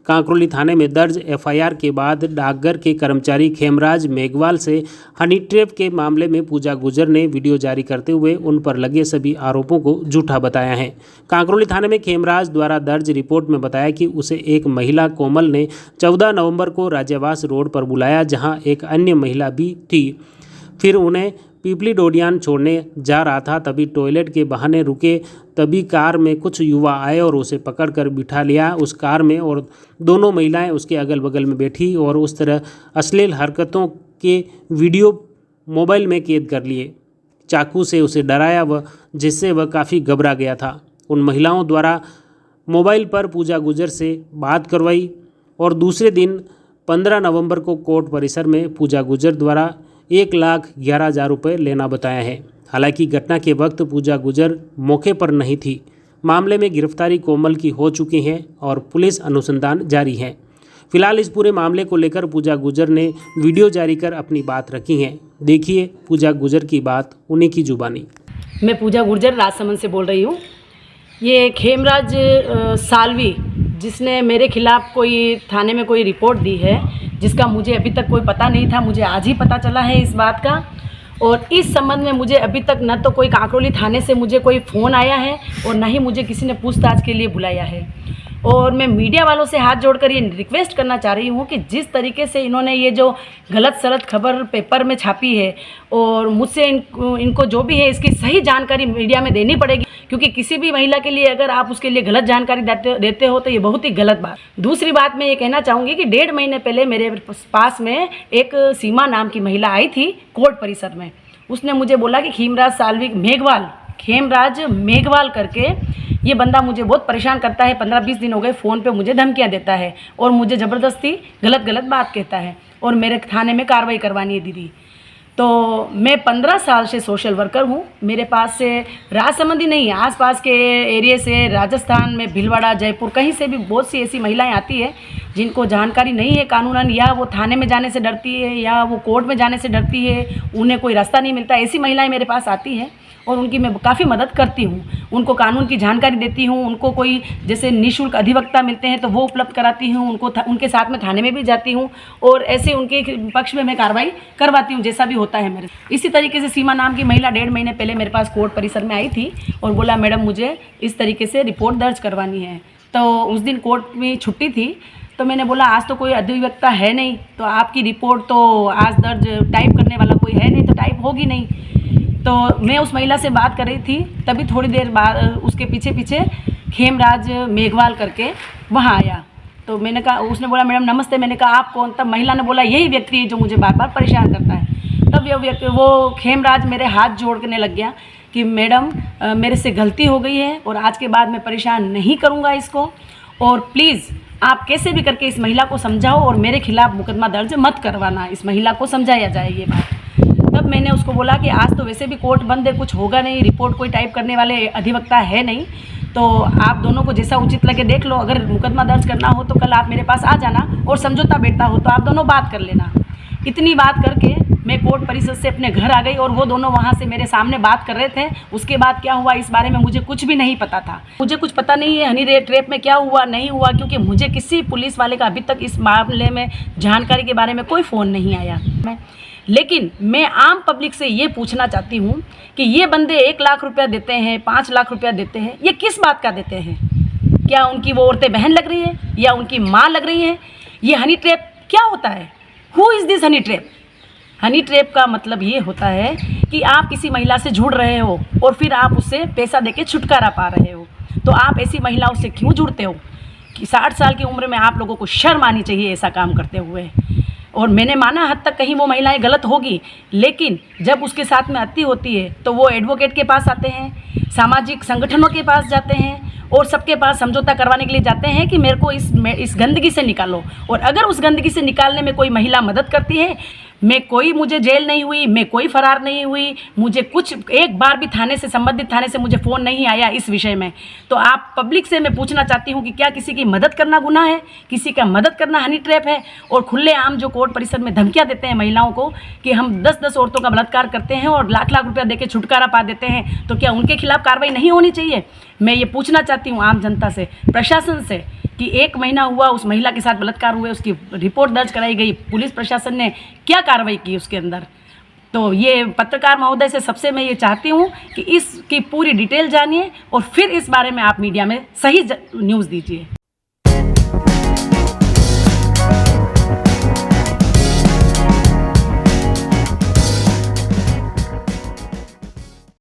कांकरोली थाने में दर्ज एफआईआर के बाद डाकघर के कर्मचारी खेमराज मेघवाल से हनी ट्रैप के मामले में पूजा गुर्जर ने वीडियो जारी करते हुए उन पर लगे सभी आरोपों को झूठा बताया है। कांकरोली थाने में खेमराज द्वारा दर्ज रिपोर्ट में बताया कि उसे एक महिला कोमल ने 14 नवंबर को राज्यवास रोड पर बुलाया, जहां एक अन्य महिला भी थी। फिर उन्हें पीपली डोडियान छोड़ने जा रहा था, तभी टॉयलेट के बहाने रुके, तभी कार में कुछ युवा आए और उसे पकड़कर बिठा लिया उस कार में, और दोनों महिलाएं उसके अगल बगल में बैठी और उस तरह अश्लील हरकतों के वीडियो मोबाइल में कैद कर लिए। चाकू से उसे डराया जिससे वह काफ़ी घबरा गया था। उन महिलाओं द्वारा मोबाइल पर पूजा गुर्जर से बात करवाई और दूसरे दिन 15 नवंबर को कोर्ट परिसर में पूजा गुर्जर द्वारा 1,11,000 रुपये लेना बताया है। हालांकि घटना के वक्त पूजा गुर्जर मौके पर नहीं थी। मामले में गिरफ्तारी कोमल की हो चुकी है और पुलिस अनुसंधान जारी है। फिलहाल इस पूरे मामले को लेकर पूजा गुर्जर ने वीडियो जारी कर अपनी बात रखी है। देखिए पूजा गुर्जर की बात उन्हीं की जुबानी। मैं पूजा गुर्जर राजसमंद से बोल रही हूँ। ये खेमराज सालवी जिसने मेरे खिलाफ़ कोई थाने में कोई रिपोर्ट दी है, जिसका मुझे अभी तक कोई पता नहीं था, मुझे आज ही पता चला है इस बात का। और इस संबंध में मुझे अभी तक न तो कोई कांकरोली थाने से मुझे कोई फ़ोन आया है और न ही मुझे किसी ने पूछताछ के लिए बुलाया है। और मैं मीडिया वालों से हाथ जोड़कर ये रिक्वेस्ट करना चाह रही हूँ कि जिस तरीके से इन्होंने ये जो गलत सलत खबर पेपर में छापी है, और मुझसे इनको जो भी है इसकी सही जानकारी मीडिया में देनी पड़ेगी, क्योंकि किसी भी महिला के लिए अगर आप उसके लिए गलत जानकारी देते हो तो ये बहुत ही गलत बात। दूसरी बात मैं ये कहना चाहूँगी कि 1.5 महीने पहले मेरे पास में एक सीमा नाम की महिला आई थी कोर्ट परिसर में। उसने मुझे बोला कि खेमराज मेघवाल करके ये बंदा मुझे बहुत परेशान करता है, 15-20 दिन हो गए फ़ोन पे मुझे धमकियाँ देता है और मुझे ज़बरदस्ती गलत बात कहता है और मेरे थाने में कार्रवाई करवानी है दीदी। तो मैं 15 साल से सोशल वर्कर हूँ। मेरे पास से राजसमंद ही नहीं, आसपास के एरिया से, राजस्थान में भीलवाड़ा, जयपुर, कहीं से भी बहुत सी ऐसी महिलाएं आती है जिनको जानकारी नहीं है कानूनन, या वो थाने में जाने से डरती है या वो कोर्ट में जाने से डरती है, उन्हें कोई रास्ता नहीं मिलता। ऐसी महिलाएं मेरे पास आती हैं और उनकी मैं काफ़ी मदद करती हूँ, उनको कानून की जानकारी देती हूँ, उनको कोई जैसे निःशुल्क अधिवक्ता मिलते हैं तो वो उपलब्ध कराती हूँ, उनके साथ में थाने में भी जाती हूँ और ऐसे उनके पक्ष में मैं कार्रवाई करवाती हूँ जैसा भी होता है मेरे। इसी तरीके से सीमा नाम की महिला 1.5 महीने पहले मेरे पास कोर्ट परिसर में आई थी और बोला मैडम मुझे इस तरीके से रिपोर्ट दर्ज करवानी है। तो उस दिन कोर्ट में छुट्टी थी, तो मैंने बोला आज तो कोई अधिवक्ता है नहीं, तो आपकी रिपोर्ट तो आज दर्ज टाइप करने वाला कोई है नहीं, तो टाइप होगी नहीं। तो मैं उस महिला से बात कर रही थी, तभी थोड़ी देर बाद उसके पीछे खेमराज मेघवाल करके वहाँ आया। तो मैंने कहा, उसने बोला मैडम नमस्ते। मैंने कहा आप कौन? तब महिला ने बोला यही व्यक्ति है जो मुझे बार बार परेशान करता है। तब वो खेमराज मेरे हाथ जोड़ने लग गया कि मैडम मेरे से गलती हो गई है और आज के बाद मैं परेशान नहीं करूँगा इसको, और प्लीज़ आप कैसे भी करके इस महिला को समझाओ और मेरे खिलाफ़ मुकदमा दर्ज मत करवाना, इस महिला को समझाया जाए ये बात। तब मैंने उसको बोला कि आज तो वैसे भी कोर्ट बंद है, कुछ होगा नहीं, रिपोर्ट कोई टाइप करने वाले अधिवक्ता है नहीं, तो आप दोनों को जैसा उचित लगे देख लो, अगर मुकदमा दर्ज करना हो तो कल आप मेरे पास आ जाना और समझौता बैठता हो तो आप दोनों बात कर लेना। इतनी बात करके मैं कोर्ट परिसर से अपने घर आ गई और वो दोनों वहाँ से मेरे सामने बात कर रहे थे। उसके बाद क्या हुआ इस बारे में मुझे कुछ भी नहीं पता था। मुझे कुछ पता नहीं है हनी ट्रैप में क्या हुआ नहीं हुआ, क्योंकि मुझे किसी पुलिस वाले का अभी तक इस मामले में जानकारी के बारे में कोई फ़ोन नहीं आया। लेकिन मैं आम पब्लिक से ये पूछना चाहती हूँ कि ये बंदे 1 लाख रुपया देते हैं, 5 लाख रुपया देते हैं, ये किस बात का देते हैं? क्या उनकी वो औरतें बहन लग रही है या उनकी माँ लग रही है? ये हनी ट्रैप क्या होता है? Who is this honey trap? Honey trap का मतलब ये होता है कि आप किसी महिला से जुड़ रहे हो और फिर आप उससे पैसा देके छुटकारा पा रहे हो। तो आप ऐसी महिलाओं से क्यों जुड़ते हो? कि 60 साल की उम्र में आप लोगों को शर्म आनी चाहिए ऐसा काम करते हुए। और मैंने माना हद तक कहीं वो महिलाएं गलत होगी, लेकिन जब उसके साथ में अति होती है तो वो एडवोकेट के पास आते हैं, सामाजिक संगठनों के पास जाते हैं और सबके पास समझौता करवाने के लिए जाते हैं कि मेरे को इस गंदगी से निकालो। और अगर उस गंदगी से निकालने में कोई महिला मदद करती है, मुझे जेल नहीं हुई, मैं कोई फरार नहीं हुई, मुझे कुछ एक बार भी थाने से संबंधित थाने से मुझे फ़ोन नहीं आया इस विषय में। तो आप पब्लिक से मैं पूछना चाहती हूँ कि क्या किसी की मदद करना गुनाह है? किसी का मदद करना हनी ट्रैप है? और खुलेआम जो कोर्ट परिसर में धमकियाँ देते हैं महिलाओं को कि हम 10-10 औरतों का बलात्कार करते हैं और लाख लाख रुपया देके छुटकारा पा देते हैं, तो क्या उनके खिलाफ कार्रवाई नहीं होनी चाहिए? मैं ये पूछना चाहती हूँ आम जनता से, प्रशासन से, कि 1 महीना हुआ उस महिला के साथ बलात्कार हुए, उसकी रिपोर्ट दर्ज कराई गई, पुलिस प्रशासन ने क्या कार्रवाई की उसके अंदर। तो ये पत्रकार महोदय से सबसे मैं ये चाहती हूँ कि इसकी पूरी डिटेल जानिए और फिर इस बारे में आप मीडिया में सही न्यूज़ दीजिए।